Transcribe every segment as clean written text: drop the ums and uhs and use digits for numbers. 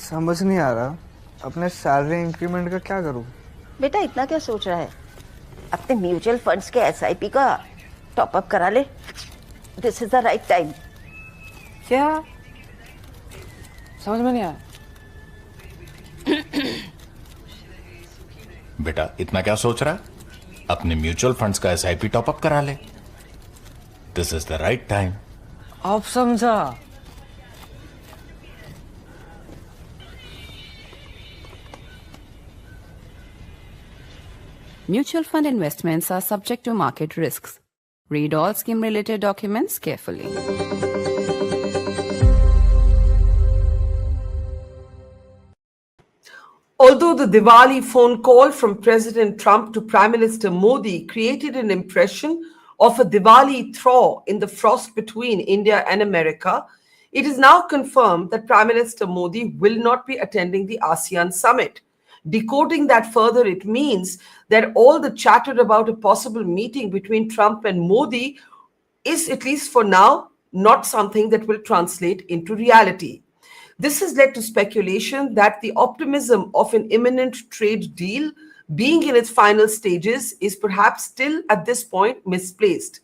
समझ नहीं आ रहा अपने सैलरी इंक्रीमेंट का क्या करूं। बेटा इतना क्या सोच रहा है? अपने म्यूचुअल फंड्स के एसआईपी का टॉप अप करा ले। This is the right time. क्या समझ में नहीं आया? बेटा इतना क्या सोच रहा है? अपने म्यूचुअल फंड्स का एसआईपी टॉप अप करा ले। This is the right time. अब समझा। Mutual fund investments are subject to market risks. Read all scheme-related documents carefully. Although the Diwali phone call from President Trump to Prime Minister Modi created an impression of a Diwali thaw in the frost between India and America, it is now confirmed that Prime Minister Modi will not be attending the ASEAN summit. Decoding that further, it means that all the chatter about a possible meeting between Trump and Modi is, at least for now, not something that will translate into reality. This has led to speculation that the optimism of an imminent trade deal being in its final stages is perhaps still at this point misplaced.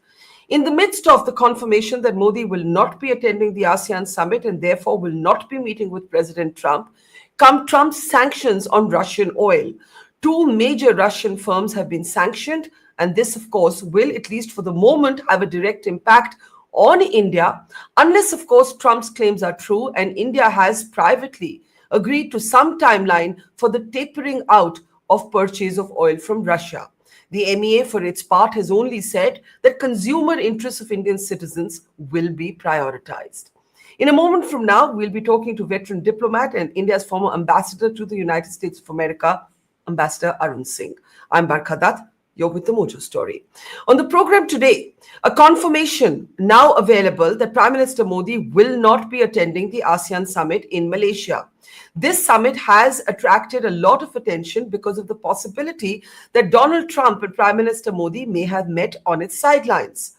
In the midst of the confirmation that Modi will not be attending the ASEAN summit and therefore will not be meeting with President Trump, come Trump's sanctions on Russian oil. Two major Russian firms have been sanctioned, and this, of course, will, at least for the moment, have a direct impact on India, unless, of course, Trump's claims are true and India has privately agreed to some timeline for the tapering out of purchase of oil from Russia. The MEA, for its part, has only said that consumer interests of Indian citizens will be prioritized. In a moment from now, we'll be talking to veteran diplomat and India's former ambassador to the United States of America, Ambassador Arun Singh. I'm Barkha. You're with the Mojo story. On the program today, a confirmation now available that Prime Minister Modi will not be attending the ASEAN summit in Malaysia. This summit has attracted a lot of attention because of the possibility that Donald Trump and Prime Minister Modi may have met on its sidelines.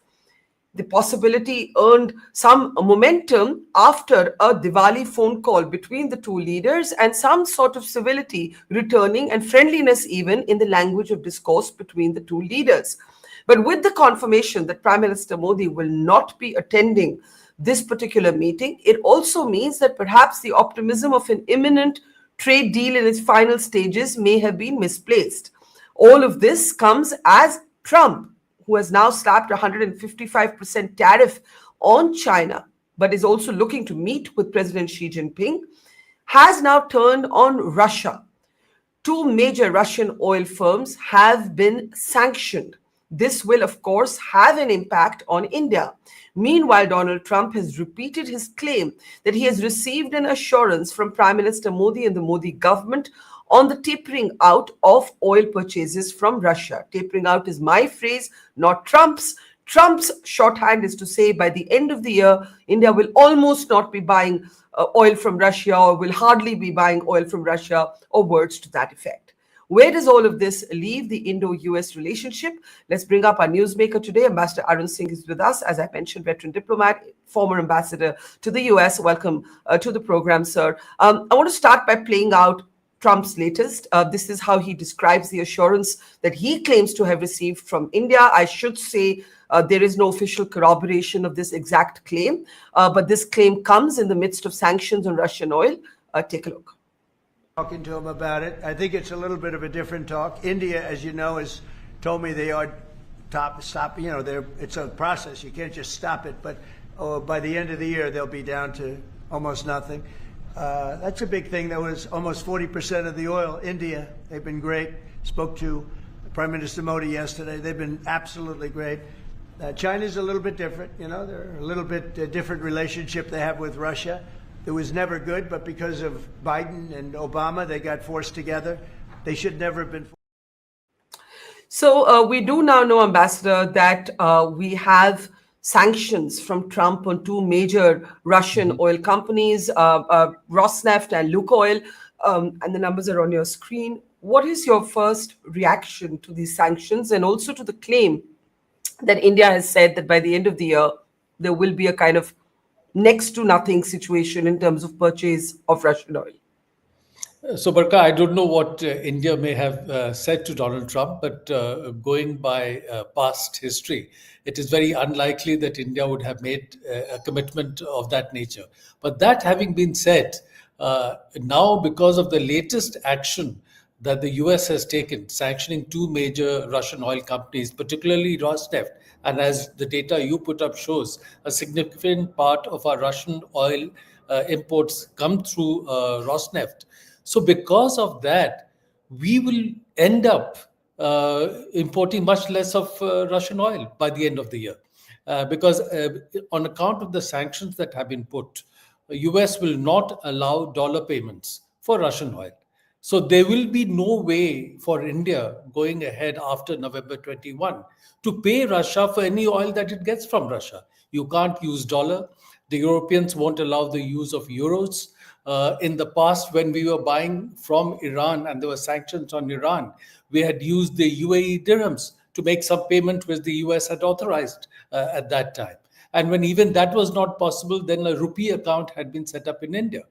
The possibility earned some momentum after a Diwali phone call between the two leaders and some sort of civility returning and friendliness even in the language of discourse between the two leaders. But with the confirmation that Prime Minister Modi will not be attending this particular meeting, it also means that perhaps the optimism of an imminent trade deal in its final stages may have been misplaced. All of this comes as Trump, who has now slapped 155% tariff on China, but is also looking to meet with President Xi Jinping, has now turned on Russia. Two major Russian oil firms have been sanctioned. This will, of course, have an impact on India. Meanwhile, Donald Trump has repeated his claim that he has received an assurance from Prime Minister Modi and the Modi government on the tapering out of oil purchases from Russia. Tapering out is my phrase, not Trump's. Trump's shorthand is to say by the end of the year, India will almost not be buying oil from Russia or will hardly be buying oil from Russia or words to that effect. Where does all of this leave the Indo-US relationship? Let's bring up our newsmaker today. Ambassador Arun Singh is with us. As I mentioned, veteran diplomat, former ambassador to the US. Welcome to the program, sir. I want to start by playing out Trump's latest. This is how he describes the assurance that he claims to have received from India. I should say there is no official corroboration of this exact claim, but this claim comes in the midst of sanctions on Russian oil. Take a look. Talking to him about it. I think it's a little bit of a different talk. India, as you know, has told me they are stop. You know, it's a process. You can't just stop it. But by the end of the year, they'll be down to almost nothing. That's a big thing. That was almost 40% of the oil. India, they've been great. Spoke to Prime Minister Modi yesterday. They've been absolutely great. China's a little bit different. You know, they're a little bit different relationship they have with Russia. It was never good, but because of Biden and Obama, they got forced together. They should never have been. So we do now know, Ambassador, that we have sanctions from Trump on two major Russian oil companies, Rosneft and Lukoil, and the numbers are on your screen. What is your first reaction to these sanctions and also to the claim that India has said that by the end of the year, there will be a kind of next to nothing situation in terms of purchase of Russian oil? So, Barkha, I don't know what India may have said to Donald Trump, but going by past history, it is very unlikely that India would have made a commitment of that nature. But that having been said, now because of the latest action that the US has taken, sanctioning two major Russian oil companies, particularly Rosneft, and as the data you put up shows, a significant part of our Russian oil imports come through Rosneft. So, because of that, we will end up importing much less of Russian oil by the end of the year. Because on account of the sanctions that have been put, US will not allow dollar payments for Russian oil. So there will be no way for India going ahead after November 21 to pay Russia for any oil that it gets from Russia. You can't use dollar. The Europeans won't allow the use of euros. In the past, when we were buying from Iran and there were sanctions on Iran, we had used the UAE dirhams to make some payment which the US had authorized at that time. And when even that was not possible, then a rupee account had been set up in India.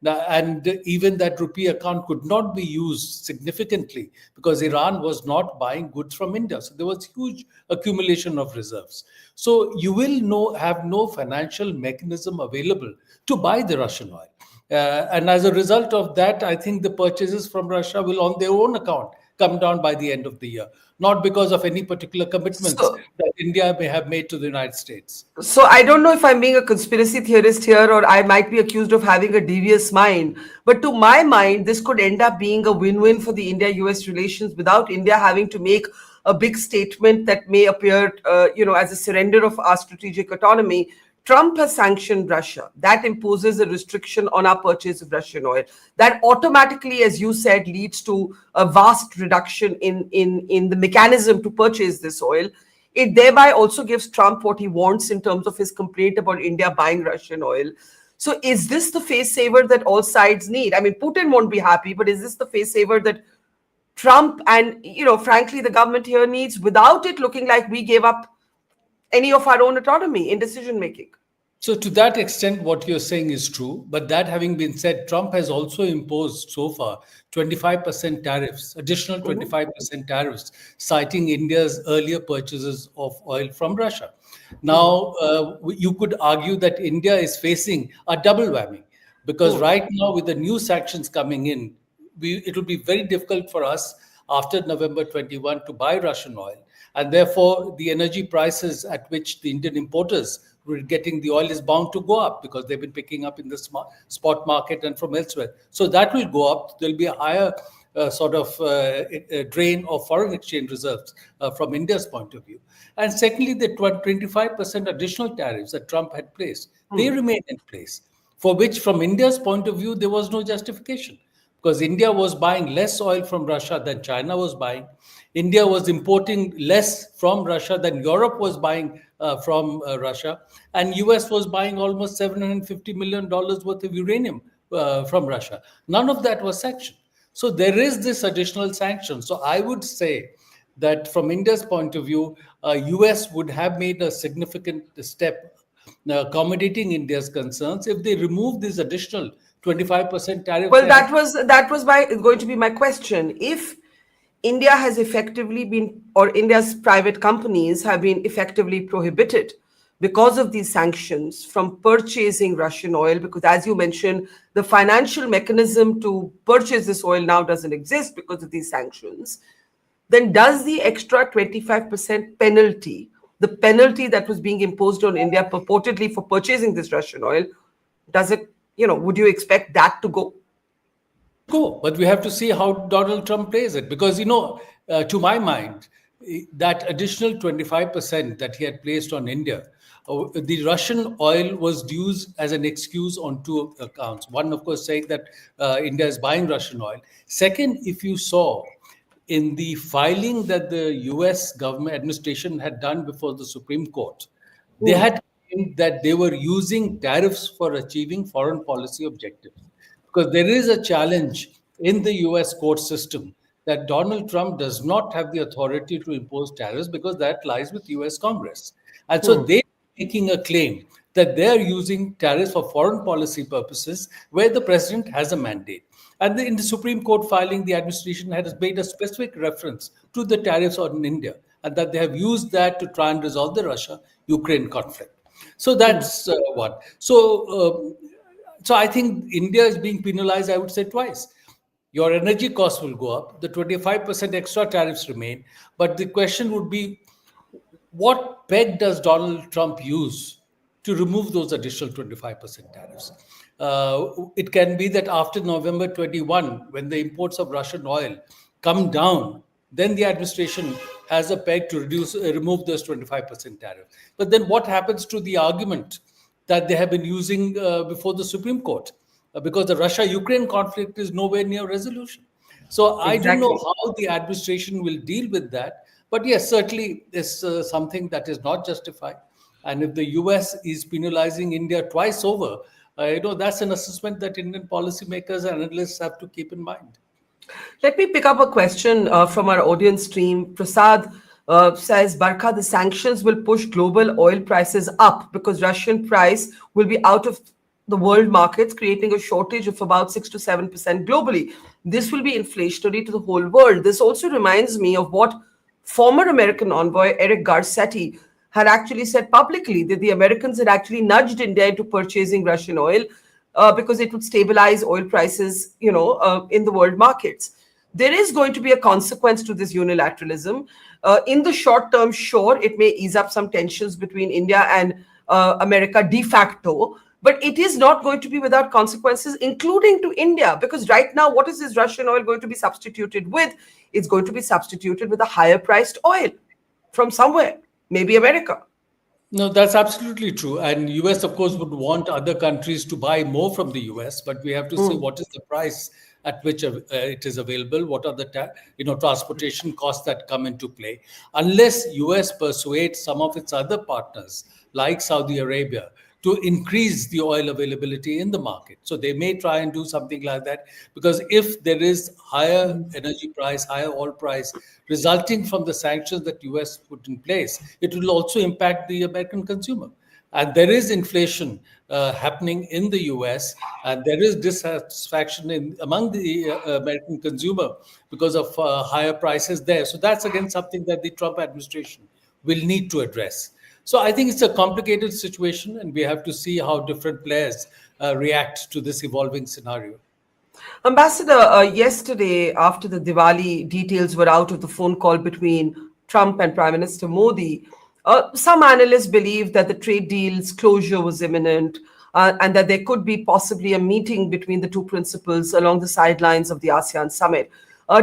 Now, and even that rupee account could not be used significantly because Iran was not buying goods from India. So there was huge accumulation of reserves. So you will have no financial mechanism available to buy the Russian oil. And as a result of that, I think the purchases from Russia will, on their own account, come down by the end of the year, not because of any particular commitments that India may have made to the United States. So I don't know if I'm being a conspiracy theorist here, or I might be accused of having a devious mind. But to my mind, this could end up being a win-win for the India-US relations without India having to make a big statement that may appear, as a surrender of our strategic autonomy. Trump has sanctioned Russia. That imposes a restriction on our purchase of Russian oil. That automatically, as you said, leads to a vast reduction in the mechanism to purchase this oil. It thereby also gives Trump what he wants in terms of his complaint about India buying Russian oil. So is this the face saver that all sides need? I mean, Putin won't be happy, but is this the face saver that Trump and, frankly, the government here needs, without it looking like we gave up any of our own autonomy in decision making? So to that extent, what you're saying is true. But that having been said, Trump has also imposed so far 25% tariffs, additional 25% tariffs, citing India's earlier purchases of oil from Russia. Now, you could argue that India is facing a double whammy because right now, with the new sanctions coming in, it will be very difficult for us after November 21 to buy Russian oil. And therefore, the energy prices at which the Indian importers were getting the oil is bound to go up because they've been picking up in the spot market and from elsewhere. So that will go up. There'll be a higher drain of foreign exchange reserves from India's point of view. And secondly, the 25% additional tariffs that Trump had placed, they remain in place, for which from India's point of view, there was no justification. Because India was buying less oil from Russia than China was buying. India was importing less from Russia than Europe was buying from Russia. And US was buying almost $750 million worth of uranium from Russia. None of that was sanctioned. So there is this additional sanction. So I would say that from India's point of view, US would have made a significant step accommodating India's concerns if they remove this additional 25% tariff. Well, that was going to be my question. If India has effectively been, or India's private companies have been effectively prohibited because of these sanctions from purchasing Russian oil, because as you mentioned, the financial mechanism to purchase this oil now doesn't exist because of these sanctions, then does the extra 25% penalty, the penalty that was being imposed on India purportedly for purchasing this Russian oil, does it, would you expect that to go? Go, but we have to see how Donald Trump plays it. Because, to my mind, that additional 25% that he had placed on India, the Russian oil was used as an excuse on two accounts. One, of course, saying that India is buying Russian oil. Second, if you saw in the filing that the US government administration had done before the Supreme Court, they had claimed that they were using tariffs for achieving foreign policy objectives. Because there is a challenge in the US court system that Donald Trump does not have the authority to impose tariffs because that lies with US Congress. And so they're making a claim that they're using tariffs for foreign policy purposes where the president has a mandate. And in the Supreme Court filing, the administration has made a specific reference to the tariffs on India, and that they have used that to try and resolve the Russia-Ukraine conflict. So that's one. So I think India is being penalized, I would say, twice. Your energy costs will go up, the 25% extra tariffs remain, but the question would be, what peg does Donald Trump use to remove those additional 25% tariffs? It can be that after November 21, when the imports of Russian oil come down, then the administration has a peg to remove those 25% tariff. But then what happens to the argument that they have been using before the Supreme Court? Because the Russia-Ukraine conflict is nowhere near resolution. So I don't know how the administration will deal with that. But yes, certainly it's something that is not justified. And if the US is penalizing India twice over, that's an assessment that Indian policymakers and analysts have to keep in mind. Let me pick up a question from our audience stream. Prasad says, Barkha, the sanctions will push global oil prices up because Russian price will be out of the world markets, creating a shortage of about 6 to 7% globally. This will be inflationary to the whole world. This also reminds me of what former American envoy Eric Garcetti had actually said publicly, that the Americans had actually nudged India into purchasing Russian oil because it would stabilize oil prices, in the world markets. There is going to be a consequence to this unilateralism. In the short term, sure, it may ease up some tensions between India and America de facto, but it is not going to be without consequences, including to India, because right now, what is this Russian oil going to be substituted with? It's going to be substituted with a higher priced oil from somewhere, maybe America. No, that's absolutely true. And US, of course, would want other countries to buy more from the US, but we have to see what is the price at which it is available, what are the transportation costs that come into play. Unless US persuades some of its other partners, like Saudi Arabia, to increase the oil availability in the market. So they may try and do something like that, because if there is higher energy price, higher oil price resulting from the sanctions that US put in place, it will also impact the American consumer. And there is inflation happening in the US, and there is dissatisfaction among the American consumer because of higher prices there. So that's again something that the Trump administration will need to address. So I think it's a complicated situation, and we have to see how different players react to this evolving scenario. Ambassador, yesterday, after the Diwali details were out of the phone call between Trump and Prime Minister Modi, some analysts believe that the trade deal's closure was imminent and that there could be possibly a meeting between the two principals along the sidelines of the ASEAN summit.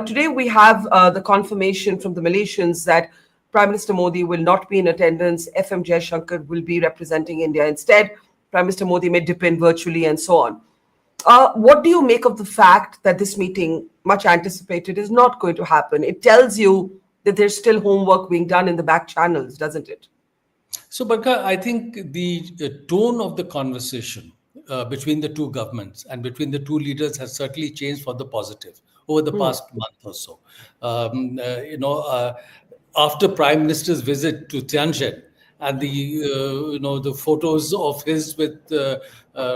Today, we have the confirmation from the Malaysians that Prime Minister Modi will not be in attendance. FM Jaishankar will be representing India instead. Prime Minister Modi may dip in virtually and so on. What do you make of the fact that this meeting, much anticipated, is not going to happen? It tells you that there's still homework being done in the back channels, doesn't it? So, Barkha, I think the tone of the conversation between the two governments and between the two leaders has certainly changed for the positive over the past month or so. After Prime Minister's visit to Tianjin and the photos of his with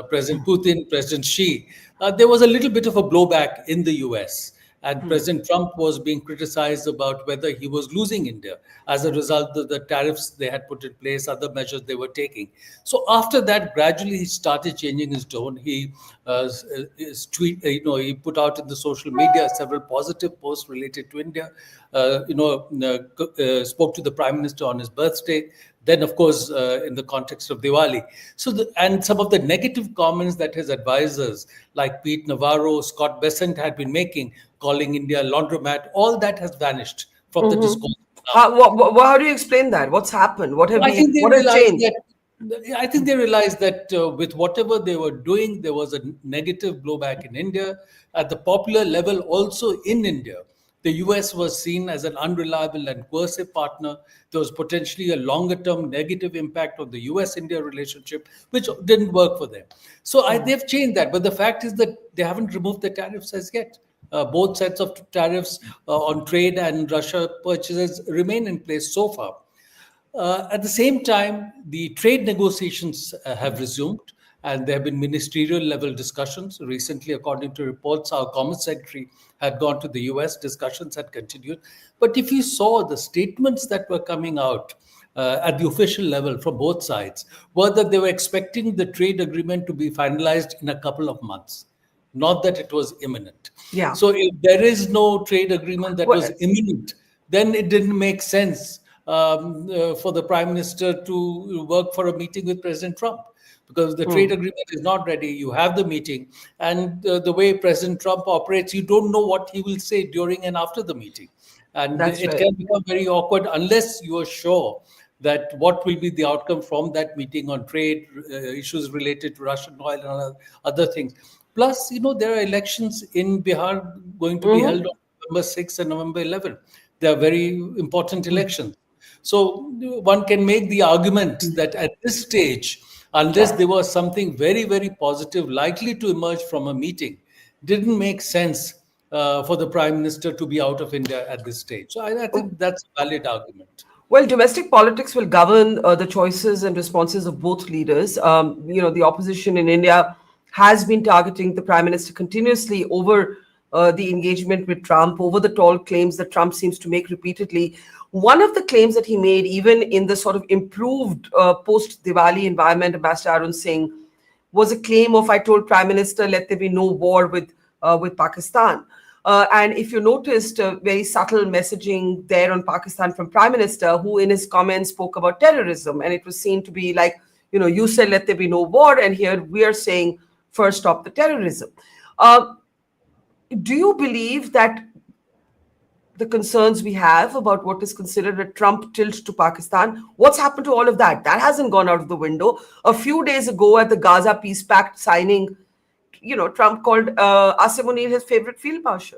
President Putin, President Xi, there was a little bit of a blowback in the US. And President Trump was being criticized about whether he was losing India as a result of the tariffs they had put in place, other measures they were taking. So after that, gradually he started changing his tone. He he put out in the social media several positive posts related to India. Spoke to the Prime Minister on his birthday. Then, of course, in the context of Diwali. And some of the negative comments that his advisors, like Pete Navarro, Scott Bessent, had been making, calling India a laundromat, all that has vanished from the discourse. How do you explain that? What's happened? What has changed? I think they realized that with whatever they were doing, there was a negative blowback in India. At the popular level, also in India, the US was seen as an unreliable and coercive partner. There was potentially a longer-term negative impact on the US-India relationship, which didn't work for them. So they've changed that. But the fact is that they haven't removed the tariffs as yet. Both sets of tariffs on trade and Russia purchases remain in place so far. At the same time, the trade negotiations have resumed. and there have been ministerial level discussions. Recently, according to reports, our Commerce Secretary had gone to the US, discussions had continued. But if you saw the statements that were coming out at the official level from both sides, were that they were expecting the trade agreement to be finalized in a couple of months, not that it was imminent. Yeah. So if there is no trade agreement that Well, was imminent, then it didn't make sense for the Prime Minister to work for a meeting with President Trump, because the trade agreement is not ready. You have the meeting, and the way President Trump operates, you don't know what he will say during and after the meeting. And That's it right. can become very awkward unless you are sure that what will be the outcome from that meeting on trade, issues related to Russian oil and other things. Plus, there are elections in Bihar going to be held on November 6th and November 11th. They are very important elections. So one can make the argument that at this stage, unless there was something very, very positive likely to emerge from a meeting, didn't make sense for the Prime Minister to be out of India at this stage. So I think that's a valid argument. Well, domestic politics will govern the choices and responses of both leaders. The opposition in India has been targeting the Prime Minister continuously over the engagement with Trump, over the tall claims that Trump seems to make repeatedly. One of the claims that he made, even in the sort of improved post-Diwali environment, Ambassador Arun Singh, was a claim of, I told Prime Minister, let there be no war with Pakistan. And if you noticed, very subtle messaging there on Pakistan from Prime Minister, who in his comments spoke about terrorism. And it was seen to be like, you said, let there be no war. And here we are saying, first stop the terrorism. Do you believe that the concerns we have about what is considered a Trump tilt to Pakistan, what's happened to all of that? That hasn't gone out of the window. A few days ago at the Gaza Peace Pact signing, Trump called Asim Munir his favorite field marshal.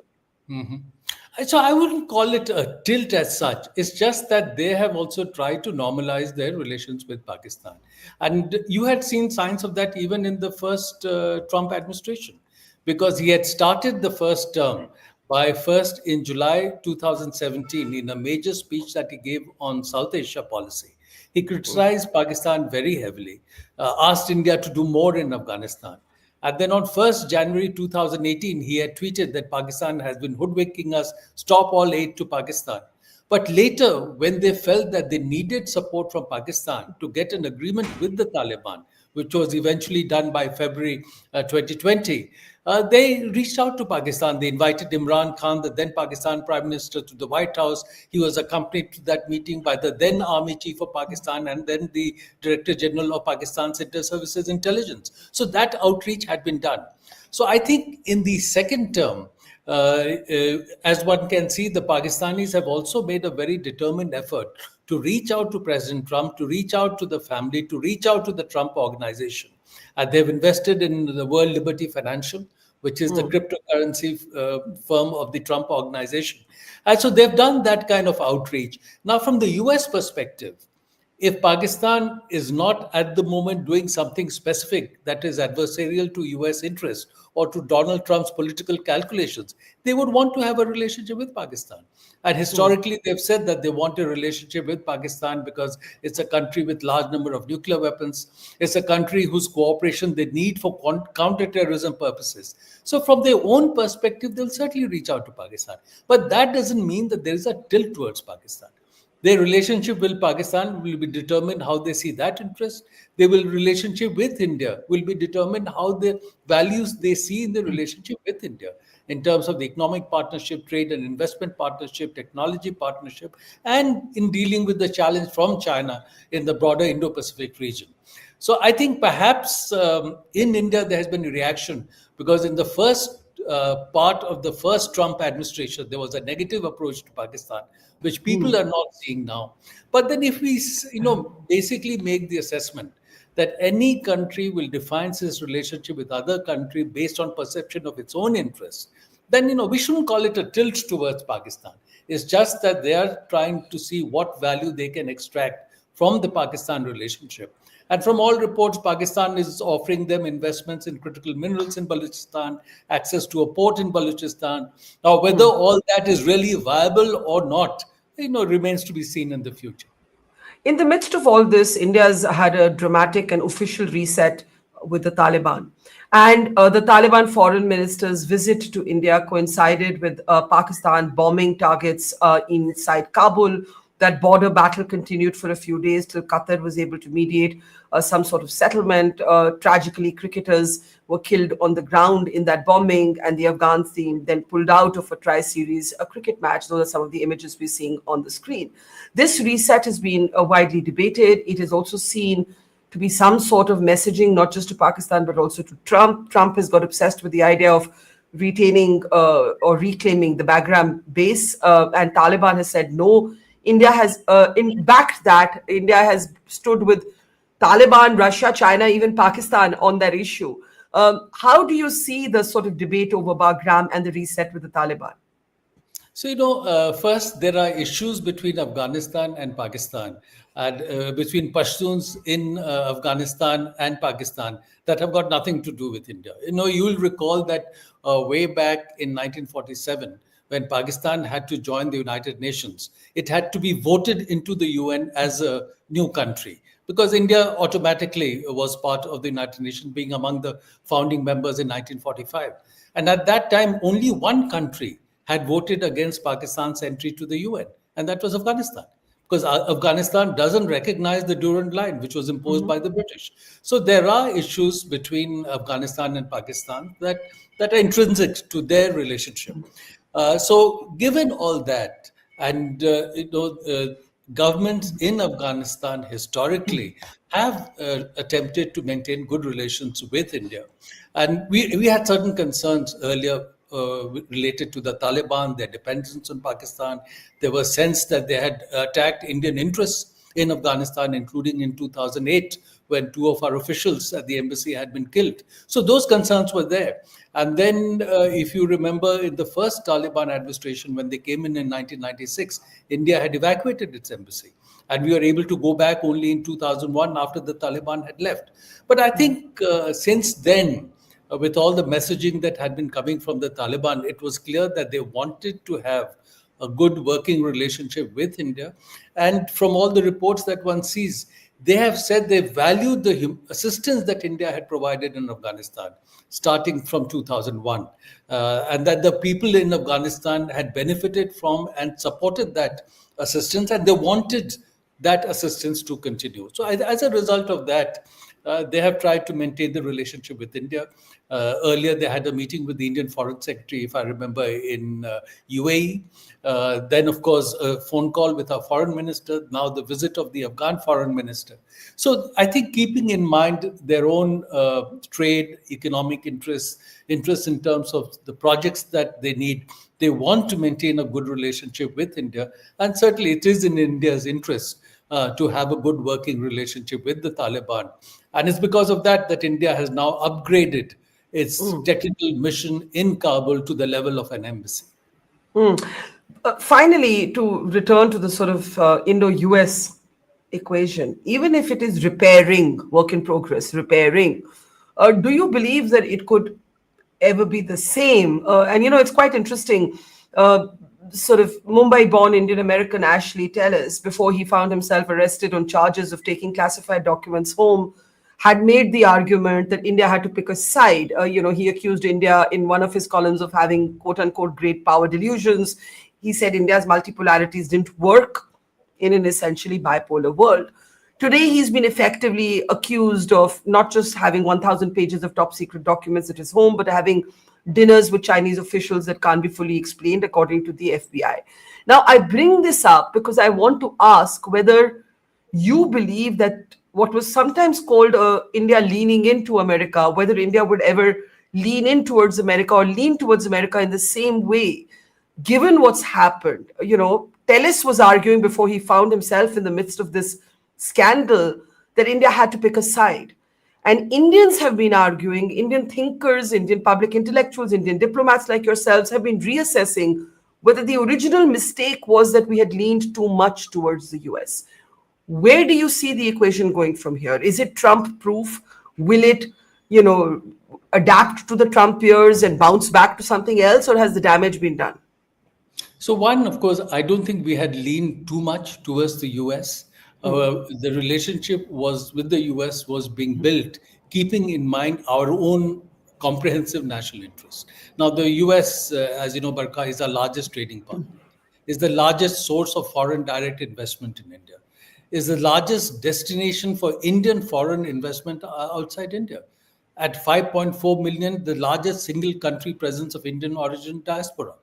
So I wouldn't call it a tilt as such. It's just that they have also tried to normalize their relations with Pakistan. And you had seen signs of that even in the first Trump administration, because he had started the first term by first in July 2017 in a major speech that he gave on South Asia policy. He criticized Pakistan very heavily, asked India to do more in Afghanistan. And then on 1st January 2018, he had tweeted that Pakistan has been hoodwinking us, stop all aid to Pakistan. But later, when they felt that they needed support from Pakistan to get an agreement with the Taliban, which was eventually done by February 2020, they reached out to Pakistan. They invited Imran Khan, the then Pakistan Prime Minister, to the White House. He was accompanied to that meeting by the then Army Chief of Pakistan and then the Director General of Pakistan's Inter-Services Intelligence. So that outreach had been done. So I think in the second term, as one can see, the Pakistanis have also made a very determined effort to reach out to President Trump, to reach out to the family, to reach out to the Trump organization. And they've invested in the World Liberty Financial, which is the cryptocurrency firm of the Trump organization. And so they've done that kind of outreach. Now, from the US perspective, if Pakistan is not at the moment doing something specific that is adversarial to US interests or to Donald Trump's political calculations, they would want to have a relationship with Pakistan. And historically, they've said that they want a relationship with Pakistan because it's a country with large number of nuclear weapons. It's a country whose cooperation they need for counterterrorism purposes. So from their own perspective, they'll certainly reach out to Pakistan. But that doesn't mean that there is a tilt towards Pakistan. Their relationship with Pakistan will be determined how they see that interest. Their relationship with India will be determined how the values they see in the relationship with India in terms of the economic partnership, trade and investment partnership, technology partnership, and in dealing with the challenge from China in the broader Indo-Pacific region. So I think perhaps in India there has been a reaction because in the first part of the first Trump administration, there was a negative approach to Pakistan, which people are not seeing now. But then if we, basically make the assessment that any country will define its relationship with other country based on perception of its own interests, then, we shouldn't call it a tilt towards Pakistan. It's just that they are trying to see what value they can extract from the Pakistan relationship. And from all reports, Pakistan is offering them investments in critical minerals in Balochistan, access to a port in Balochistan. Now, whether all that is really viable or not, remains to be seen in the future. In the midst of all this, India's had a dramatic and official reset with the Taliban. And the Taliban foreign minister's visit to India coincided with Pakistan bombing targets inside Kabul. That border battle continued for a few days till Qatar was able to mediate some sort of settlement. Tragically, cricketers were killed on the ground in that bombing, and the Afghan team then pulled out of a tri-series cricket match. Those are some of the images we're seeing on the screen. This reset has been widely debated. It is also seen to be some sort of messaging, not just to Pakistan, but also to Trump. Trump has got obsessed with the idea of retaining or reclaiming the Bagram base, and Taliban has said no. India has backed that. India has stood with Taliban, Russia, China, even Pakistan on that issue. How do you see the sort of debate over Bagram and the reset with the Taliban? So, first, there are issues between Afghanistan and Pakistan, and between Pashtuns in Afghanistan and Pakistan that have got nothing to do with India. You'll recall that way back in 1947, when Pakistan had to join the United Nations, it had to be voted into the UN as a new country, because India automatically was part of the United Nations, being among the founding members in 1945. And at that time, only one country had voted against Pakistan's entry to the UN, and that was Afghanistan, because Afghanistan doesn't recognize the Durand Line, which was imposed by the British. So there are issues between Afghanistan and Pakistan that are intrinsic to their relationship. So given all that, and governments in Afghanistan historically have attempted to maintain good relations with India. And we had certain concerns earlier related to the Taliban, their dependence on Pakistan. There was sense that they had attacked Indian interests in Afghanistan, including in 2008, when 2 of our officials at the embassy had been killed. So those concerns were there. And then, if you remember, in the first Taliban administration, when they came in 1996, India had evacuated its embassy. And we were able to go back only in 2001 after the Taliban had left. But I think since then, with all the messaging that had been coming from the Taliban, it was clear that they wanted to have a good working relationship with India. And from all the reports that one sees, they have said they valued the assistance that India had provided in Afghanistan, starting from 2001, and that the people in Afghanistan had benefited from and supported that assistance, and they wanted that assistance to continue. So as a result of that, they have tried to maintain the relationship with India. Earlier, they had a meeting with the Indian Foreign Secretary, if I remember, in UAE. Then, of course, a phone call with our foreign minister, now the visit of the Afghan foreign minister. So I think keeping in mind their own trade, economic interests in terms of the projects that they need, they want to maintain a good relationship with India. And certainly it is in India's interest to have a good working relationship with the Taliban. And it's because of that India has now upgraded its technical mission in Kabul to the level of an embassy. Finally, to return to the sort of Indo-US equation, even if it is repairing, work in progress, repairing, do you believe that it could ever be the same? And it's quite interesting. Sort of Mumbai-born Indian-American Ashley Tellis, before he found himself arrested on charges of taking classified documents home, had made the argument that India had to pick a side. He accused India in one of his columns of having quote-unquote great power delusions. He said India's multipolarities didn't work in an essentially bipolar world. Today, he's been effectively accused of not just having 1,000 pages of top secret documents at his home, but having dinners with Chinese officials that can't be fully explained, according to the FBI. Now, I bring this up because I want to ask whether you believe that what was sometimes called India leaning into America, whether India would ever lean in towards America or lean towards America in the same way, given what's happened. Tellis was arguing before he found himself in the midst of this scandal that India had to pick a side. And Indians have been arguing, Indian thinkers, Indian public intellectuals, Indian diplomats like yourselves have been reassessing whether the original mistake was that we had leaned too much towards the US. Where do you see the equation going from here? Is it Trump-proof? Will it, adapt to the Trump years and bounce back to something else, or has the damage been done? So one, of course, I don't think we had leaned too much towards the US. The relationship was with the US was being built, keeping in mind our own comprehensive national interest. Now, the US, as you know, Barkha, is our largest trading partner, is the largest source of foreign direct investment in India, is the largest destination for Indian foreign investment outside India. At 5.4 million, the largest single country presence of Indian origin diaspora.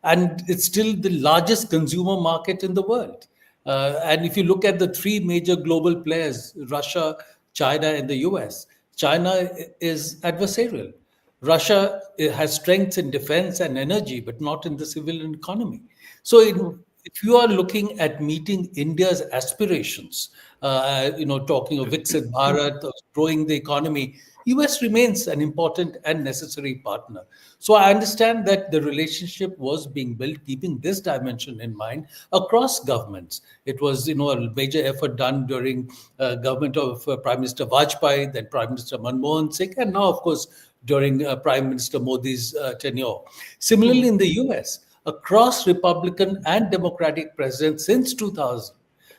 And it's still the largest consumer market in the world. And if you look at the three major global players, Russia, China, and the US, China is adversarial. Russia has strengths in defense and energy, but not in the civilian economy. So, if you are looking at meeting India's aspirations, talking of Viksit Bharat, of growing the economy, US remains an important and necessary partner. So I understand that the relationship was being built keeping this dimension in mind across governments. It was, a major effort done during government of Prime Minister Vajpayee, then Prime Minister Manmohan Singh, and now, of course, during Prime Minister Modi's tenure. Similarly, in the US, across Republican and Democratic presidents since 2000,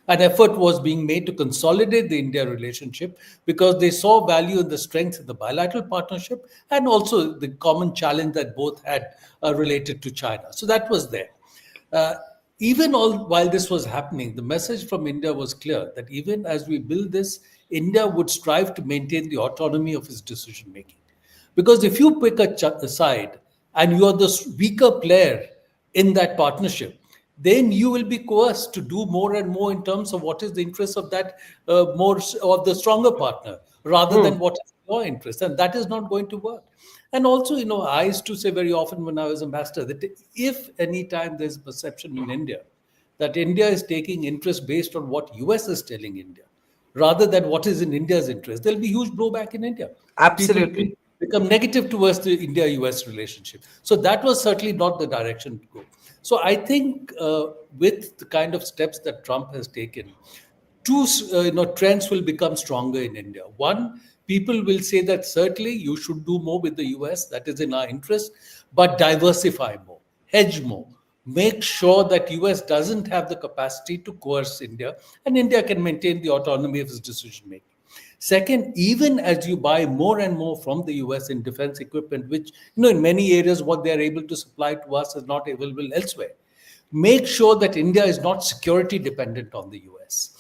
an effort was being made to consolidate the India relationship because they saw value in the strength of the bilateral partnership and also the common challenge that both had related to China. So that was there. Even while this was happening, the message from India was clear that even as we build this, India would strive to maintain the autonomy of its decision making. Because if you pick a side and you are the weaker player in that partnership, then you will be coerced to do more and more in terms of what is the interest of that more of the stronger partner rather than what is your interest. And that is not going to work. And also, I used to say very often when I was ambassador that if any time there's a perception in India that India is taking interest based on what US is telling India rather than what is in India's interest, there'll be huge blowback in India. Absolutely. Become negative towards the India-US relationship. So that was certainly not the direction to go. So I think with the kind of steps that Trump has taken, two trends will become stronger in India. One, people will say that certainly you should do more with the US, that is in our interest, but diversify more, hedge more. Make sure that US doesn't have the capacity to coerce India and India can maintain the autonomy of its decision making. Second, even as you buy more and more from the US in defense equipment, which, in many areas, what they're able to supply to us is not available elsewhere, make sure that India is not security dependent on the US.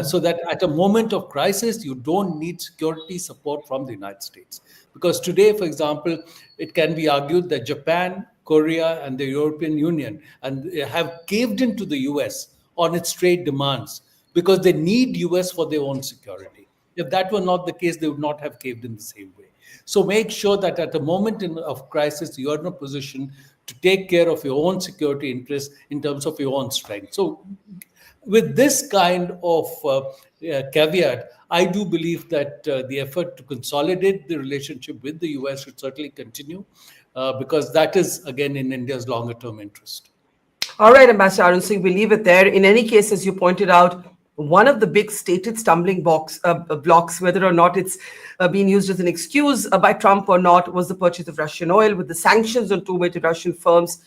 So that at a moment of crisis, you don't need security support from the United States. Because today, for example, it can be argued that Japan, Korea, and the European Union have caved into the US on its trade demands because they need US for their own security. If that were not the case, they would not have caved in the same way. So make sure that at a moment of crisis, you are in a position to take care of your own security interests in terms of your own strength. So with this kind of caveat, I do believe that the effort to consolidate the relationship with the US should certainly continue because that is, again, in India's longer term interest. All right, Ambassador Arun Singh, we'll leave it there. In any case, as you pointed out, one of the big stated stumbling blocks, whether or not it's being used as an excuse by Trump or not, was the purchase of Russian oil. With the sanctions on two major Russian firms,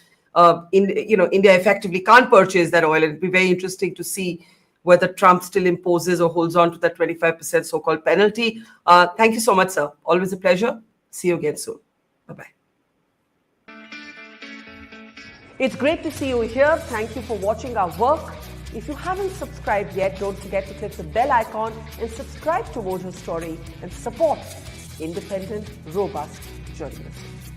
India effectively can't purchase that oil. It'd be very interesting to see whether Trump still imposes or holds on to that 25% so-called penalty. Thank you so much, sir. Always a pleasure. See you again soon. Bye-bye. It's great to see you here. Thank you for watching our work. If you haven't subscribed yet, don't forget to click the bell icon and subscribe to Mojo Story and support independent, robust journalism.